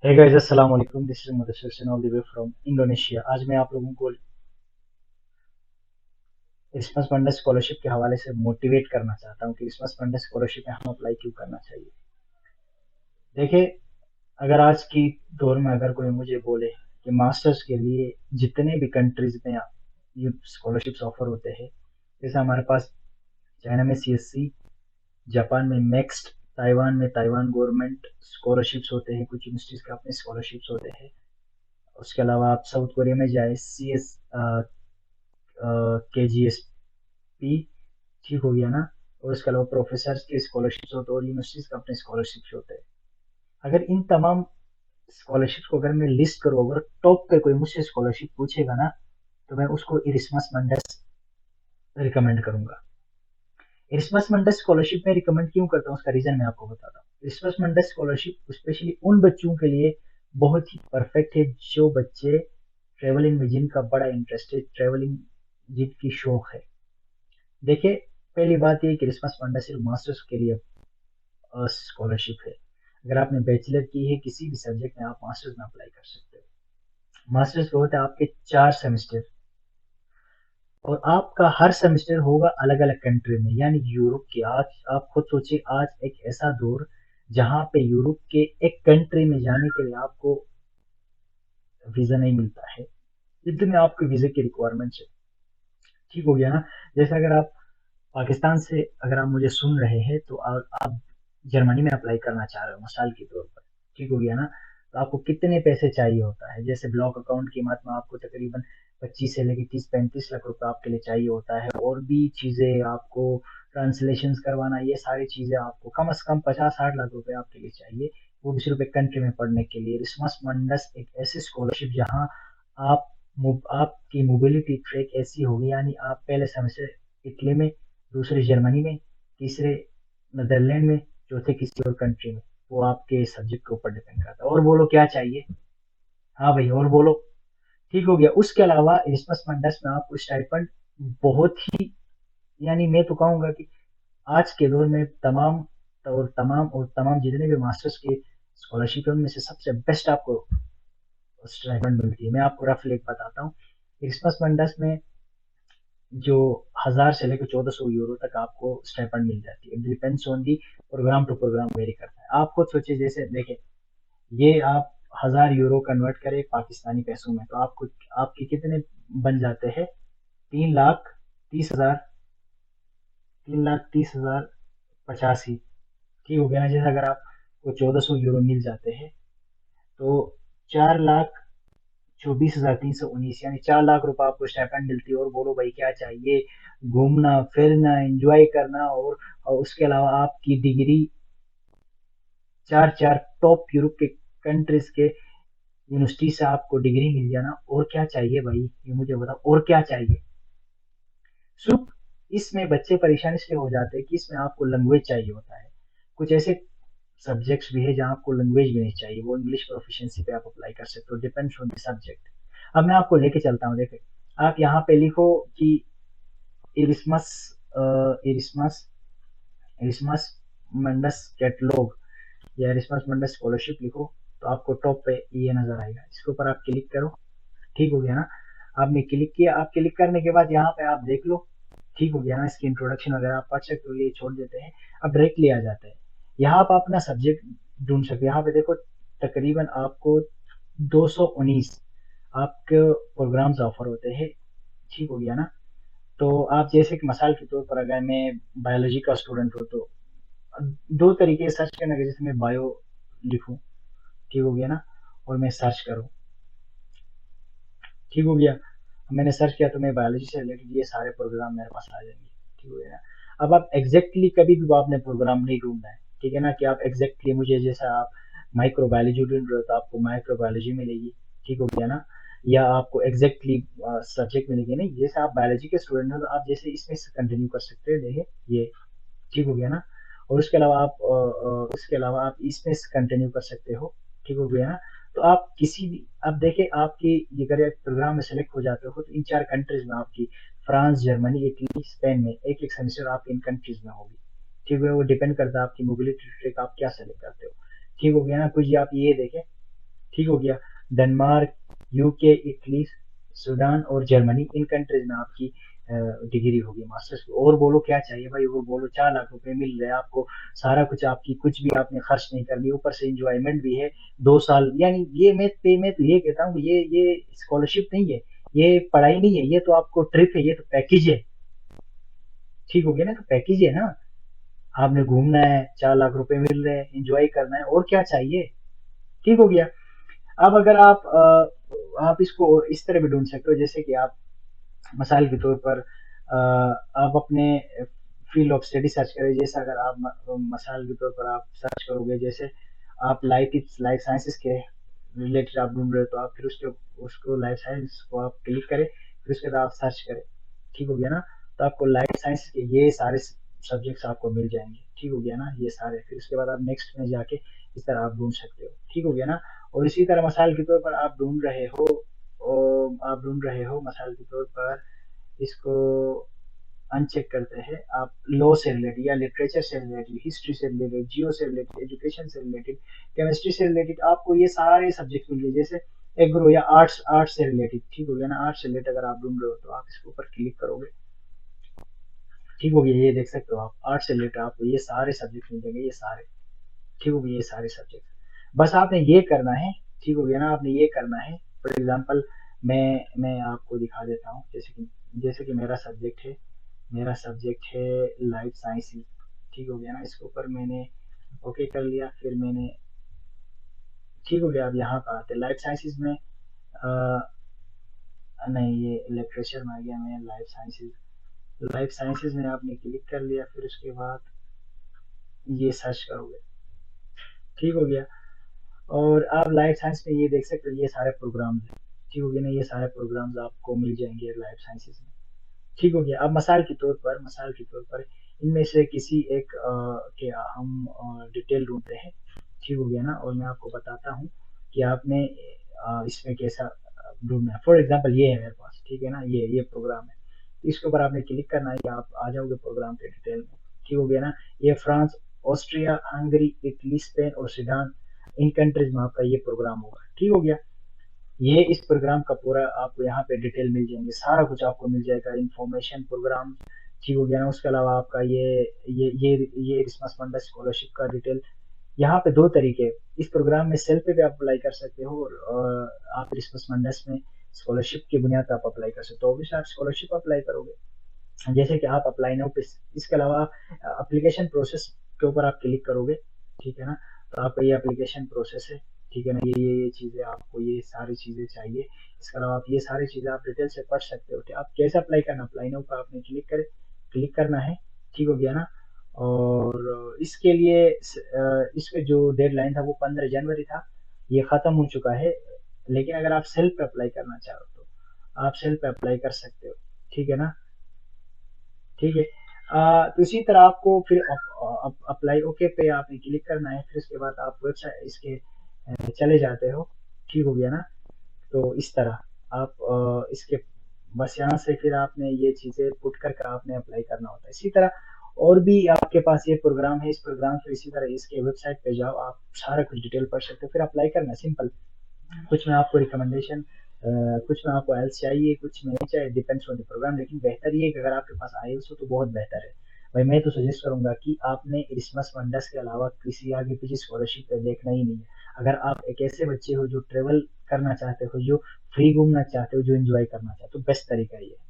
Hey guys, अस्सलाम वालेकुम। This is Mudassir all the way from Indonesia. आज मैं आप लोगों को क्रिसमस फंड स्कॉलरशिप के हवाले से मोटिवेट करना चाहता हूँ कि क्रिसमस फंड स्कॉलरशिप में हम अप्लाई क्यों करना चाहिए। देखिए, अगर आज की दौर में अगर कोई मुझे बोले कि मास्टर्स के लिए जितने भी कंट्रीज में ये स्कॉलरशिप्स ऑफर होते हैं, जैसे हमारे पास चाइना में सीएससी, जापान में नेक्स्ट, ताइवान में ताइवान गवर्नमेंट स्कॉलरशिप्स होते हैं, कुछ यूनिवर्सिटीज के अपने स्कॉलरशिप्स होते हैं। उसके अलावा आप साउथ कोरिया में जाए, सी एस के जी एस पी, ठीक हो गया ना। और उसके अलावा प्रोफेसर के स्कॉलरशिप्स होते हैं और यूनिवर्सिटीज का अपने स्कॉलरशिप्स होते हैं। अगर इन तमाम स्कॉलरशिप को अगर मैं लिस्ट करूँ, अगर टॉप पे कोई मुझसे स्कॉलरशिप पूछेगा ना, तो मैं उसको इरिस्मस मंडस रिकमेंड करूंगा। इरिस्मस मंडस स्कॉलरशिप में रिकमेंड क्यों करता हूँ, उसका रीजन मैं आपको बताता हूँ। इरिस्मस मंडस स्कॉलरशिप स्पेशली उन बच्चों के लिए बहुत ही परफेक्ट है जो बच्चे ट्रेवलिंग में जिनका बड़ा इंटरेस्ट है, ट्रेवलिंग जिनकी शौक है। देखिए, पहली बात ये क्रिसमस फंड सिर्फ मास्टर्स के लिए स्कॉलरशिप है। अगर आपने बैचलर की है किसी भी सब्जेक्ट में, आप मास्टर्स में अप्लाई कर सकते हो। मास्टर्स में होता है आपके 4 सेमेस्टर, और आपका हर सेमेस्टर होगा अलग अलग कंट्री में, यानी यूरोप की। आज आप खुद सोचिए, आज एक ऐसा दौर जहां पे यूरोप के एक कंट्री में जाने के लिए आपको वीजा नहीं मिलता है, इतने आपके वीजा की रिक्वायरमेंट है, ठीक हो गया ना। जैसे अगर आप पाकिस्तान से अगर आप मुझे सुन रहे हैं, तो आप जर्मनी में अप्लाई करना चाह रहे हो मिसाल के तौर पर, ठीक हो गया ना। तो आपको कितने पैसे चाहिए होता है, जैसे ब्लॉक अकाउंट की मत में आपको तकरीबन 25 से लेकर 30-35 लाख रुपए आपके लिए चाहिए होता है, और भी चीजें आपको, ट्रांसलेशन करवाना, ये सारी चीजें आपको कम से कम 50-60 लाख रुपए आपके लिए चाहिए, वो भी सिर्फ एक कंट्री में पढ़ने के लिए। रिस्मस मंडस एक ऐसी स्कॉलरशिप जहाँ आप आपकी मोबिलिटी ट्रैक ऐसी होगी, यानी आप पहले सेमेस्टर इटली में, दूसरे जर्मनी में, तीसरे नीदरलैंड में, चौथे किसी और कंट्री में, वो आपके सब्जेक्ट के ऊपर डिपेंड करता है। और बोलो क्या चाहिए। हाँ भाई, और बोलो। ठीक हो गया। उसके अलावा इरिस्मस मंडस में आपको स्टाइपेंड बहुत ही, यानी मैं तो कहूंगा कि आज के दौर में तमाम जितने भी मास्टर्स के स्कॉलरशिप है, उनमें से सबसे बेस्ट आपको स्टाइपेंड मिलती है। मैं आपको रफली एक बताता हूँ। इरिस्मस मंडस में जो 1000 से लेकर 1400 यूरो तक आपको स्टाइपेंड मिल जाती है। Depends on the program to program vary करता है। आप खुद सोचिए, जैसे देखें, ये आप 1000 यूरो कन्वर्ट करें पाकिस्तानी पैसों में, तो आपको आपके कितने बन जाते हैं? 3,30,000, 3,30,085, ठीक हो गया ना। जैसे अगर आपको 1400 यूरो मिल जाते हैं, तो 4,24,319, यानी 4 लाख रुपए आपको स्टाइपेंड मिलती है। और बोलो भाई क्या चाहिए। घूमना फिरना एंजॉय करना, और उसके अलावा आपकी डिग्री, चार चार टॉप यूरोप के कंट्रीज के यूनिवर्सिटी से आपको डिग्री मिल जाना, और क्या चाहिए भाई, ये मुझे बताओ, और क्या चाहिए। सिर्फ इसमें बच्चे परेशान इसलिए हो जाते हैं कि इसमें आपको लैंग्वेज चाहिए होता है। कुछ ऐसे सब्जेक्ट्स भी है जहाँ आपको लैंग्वेज भी नहीं चाहिए, वो इंग्लिश प्रोफिशिएंसी पे आप अप्लाई कर सकते हो, डिपेंड्स ऑन द सब्जेक्ट। अब मैं आपको लेके चलता हूँ, देखे, आप यहाँ पे लिखो कि इरिस्मस इरिस्मस इरिस्मस मंडस कैटलॉग या इरिस्मस मंडस स्कॉलरशिप लिखो, तो आपको टॉप पे ये नजर आएगा। इसके ऊपर आप क्लिक करो, ठीक हो गया ना। आपने क्लिक किया, आप क्लिक करने के बाद यहाँ पे आप देख लो, ठीक हो गया ना। इसकी इंट्रोडक्शन वगैरह आप पढ़ सकते हो, ये छोड़ देते हैं। अब डायरेक्टली आ जाते हैं, यहाँ आप अपना सब्जेक्ट ढूंढ सकते हो। यहाँ पे देखो, तकरीबन आपको 219 आपके प्रोग्राम्स ऑफर होते हैं, ठीक हो गया ना। तो आप जैसे कि मिसाल के तौर पर, अगर मैं बायोलॉजी का स्टूडेंट हूँ, तो दो तरीके से सर्च करने के, जैसे मैं बायो लिखूँ, ठीक हो गया ना, और मैं सर्च करूँ, ठीक हो गया। मैंने सर्च किया तो मैं बायोलॉजी से रिलेटेड ये सारे प्रोग्राम मेरे पास आ जाएंगे, ठीक हो गया ना। अब आप एग्जैक्टली कभी भी आपने प्रोग्राम नहीं ढूंढना है, ठीक है ना, कि आप एग्जैक्टली मुझे, जैसा आप माइक्रोबायोलॉजी ढूंढ रहे हो तो आपको माइक्रोबायोलॉजी मिलेगी, ठीक हो गया ना। या आपको एग्जैक्टली सब्जेक्ट मिलेगी नहीं, जैसे आप बायोलॉजी के स्टूडेंट हो तो आप जैसे इसमें से कंटिन्यू कर सकते हैं, देखिए ये, ठीक हो गया ना। और उसके अलावा आप इसमें कंटिन्यू कर सकते हो, ठीक हो गया ना। तो आप किसी भी, अब देखिए आपकी, अगर एक प्रोग्राम में सेलेक्ट हो जाते हो, तो इन 4 कंट्रीज में आपकी, फ्रांस, जर्मनी, इटली, स्पेन में एक एक सेमेस्टर आप इन कंट्रीज में होगी, ठीक है। वो डिपेंड करता है आपकी मोबिलिटी ट्रिक, आप क्या सेलेक्ट करते हो, ठीक हो गया ना। कुछ आप ये देखें, ठीक हो गया। डेनमार्क, यूके, इटली, सूडान और जर्मनी, इन कंट्रीज में आपकी डिग्री होगी मास्टर्स की। और बोलो क्या चाहिए भाई, और बोलो 4 लाख रुपए मिल रहे हैं आपको, सारा कुछ आपकी, कुछ भी आपने खर्च नहीं करनी, ऊपर से इंजॉयमेंट भी है 2 साल। यानी ये मैं तो ये कहता हूँ, ये स्कॉलरशिप नहीं है, ये पढ़ाई नहीं है, ये तो आपको ट्रिप है, ये तो पैकेज है। ठीक हो गया ना, तो पैकेज है ना। आपने घूमना है, 4 लाख रुपए मिल रहे हैं, एंजॉय करना है, और क्या चाहिए। ठीक हो गया। अब अगर आप इसको इस तरह भी ढूंढ सकते हो, जैसे कि आप मिसाल के तौर पर आप अपने फील्ड ऑफ स्टडी सर्च करें। जैसे अगर आप मिसाल के तौर पर आप सर्च करोगे, जैसे आप लाइफ साइंसेस के रिलेटेड आप ढूंढ रहे हो, तो आप फिर उसके उसको लाइफ साइंस को आप क्लिक करें, फिर उसके बाद आप सर्च करें। ठीक हो गया ना, तो आपको लाइफ साइंस के ये सारे सब्जेक्ट्स आपको मिल जाएंगे। ठीक हो गया ना, ये सारे, फिर उसके बाद आप नेक्स्ट में जाके इस तरह आप ढूंढ सकते हो। ठीक हो गया ना। और इसी तरह मिसाल के तौर पर आप ढूंढ रहे हो, और आप ढूंढ रहे हो मिसाल के तौर पर, इसको अनचेक करते हैं, आप लॉ से रिलेटेड या लिटरेचर से रिलेटेड, हिस्ट्री से रिलेटेड, जियो से रिलेटेड, एजुकेशन से रिलेटेड, केमिस्ट्री से रिलेटेड, आपको ये सारे सब्जेक्ट मिल गए। जैसे एग्रो या आर्ट्स, आर्ट्स से रिलेटेड। ठीक हो गया ना, आर्ट्स से रिलेटेड अगर आप ढूंढ रहे हो, तो आप इसके ऊपर क्लिक करोगे। ठीक हो गया, ये देख सकते हो आप, आर्ट्स से रिलेटेड आपको ये सारे सब्जेक्ट मिल जाएंगे, ये सारे। ठीक हो गया, ये सारे सब्जेक्ट, बस आपने ये करना है। ठीक हो गया ना, आपने ये करना है। फॉर एग्जाम्पल, मैं आपको दिखा देता हूँ, जैसे कि मेरा सब्जेक्ट है लाइफ साइंसेज। ठीक हो गया ना, इसके ऊपर मैंने ओके कर लिया, फिर मैंने, ठीक हो गया। अब यहाँ पर आते लाइफ साइंसेज में, नहीं, ये लिटरेचर में आ गया, मैं लाइफ साइंसेज में आपने क्लिक कर लिया, फिर उसके बाद ये सर्च करोगे। ठीक हो गया। और आप लाइफ साइंस में ये देख सकते हो, ये सारे प्रोग्राम्स हैं। ठीक हो गया ना, ये सारे प्रोग्राम्स आपको मिल जाएंगे लाइफ साइंसेज में। ठीक हो गया। अब मिसाल के तौर पर इनमें से किसी एक के हम डिटेल ढूंढते हैं। ठीक हो गया ना, और मैं आपको बताता हूँ कि आपने इसमें कैसा ढूंढना है। फॉर एग्जांपल ये है मेरे पास, ठीक है ना, ये प्रोग्राम है, तो इसके ऊपर आपने क्लिक करना है, या आप आ जाओगे प्रोग्राम के डिटेल में। ठीक हो गया ना, ये France, Austria, Hungary, Italy, Spain और सूडान, इन कंट्रीज में आपका ये प्रोग्राम होगा। ठीक हो गया। ये इस प्रोग्राम का पूरा आपको यहाँ पे डिटेल मिल जाएंगे, सारा कुछ आपको मिल जाएगा, इंफॉर्मेशन, प्रोग्राम। ठीक हो गया ना, उसके अलावा आपका ये क्रिसमस फंड स्कॉलरशिप का डिटेल। यहाँ पे 2 तरीके हैं। इस प्रोग्राम में सेल्फ पे भी आप अप्लाई कर सकते हो, और आप क्रिसमस फंडस में स्कॉलरशिप की बुनियाद पर आप अप्लाई कर सकते हो। ऑब्वियसली आप स्कॉलरशिप अप्लाई करोगे, जैसे कि आप अप्लाई नाउ पे, इसके अलावा एप्लीकेशन प्रोसेस के ऊपर आप क्लिक करोगे। ठीक है ना, तो आपका ये एप्लीकेशन प्रोसेस है। ठीक है ना, ये चीज़ें आपको, ये सारी चीज़ें चाहिए। इसके अलावा आप ये सारी चीज़ें आप डिटेल से पढ़ सकते हो कि आप कैसे अप्लाई करना। अप्लाई नाउ पर आपने क्लिक करना है। ठीक हो गया ना। और इसके लिए इसमें जो डेडलाइन था वो 15 जनवरी था, ये ख़त्म हो चुका है। लेकिन अगर आप सेल्फ पे अप्लाई करना चाहो, तो आप सेल्फ पे अप्लाई कर सकते हो। ठीक है ना। ठीक है। तो इसी तरह आपको फिर अप्लाई ओके पे आपने क्लिक करना है, फिर उसके बाद आप वेबसाइट इसके चले जाते हो। ठीक हो गया ना। तो इस तरह आप इसके, बस यहाँ से फिर आपने ये चीज़ें पुट करके आपने अप्लाई करना होता है। इसी तरह और भी आपके पास ये प्रोग्राम है, इस प्रोग्राम से इसी तरह इसके वेबसाइट पे जाओ, आप सारा कुछ डिटेल पढ़ सकते हो, फिर अप्लाई करना सिंपल। कुछ में आपको रिकमेंडेशन, कुछ में आपको एल्स चाहिए, कुछ में नहीं चाहिए, डिपेंड्स ऑन द प्रोग्राम। लेकिन बेहतर ये है कि अगर आपके पास आईएलटीएस हो तो बहुत बेहतर है। भाई मैं तो सजेस्ट करूंगा कि आपने क्रिसमस फंडस के अलावा किसी आगे पीछे स्कॉलरशिप पे देखना ही नहीं है। अगर आप एक ऐसे बच्चे हो जो ट्रेवल करना चाहते हो, जो फ्री घूमना चाहते हो, जो एंजॉय करना चाहते हो, तो बेस्ट तरीका ये है।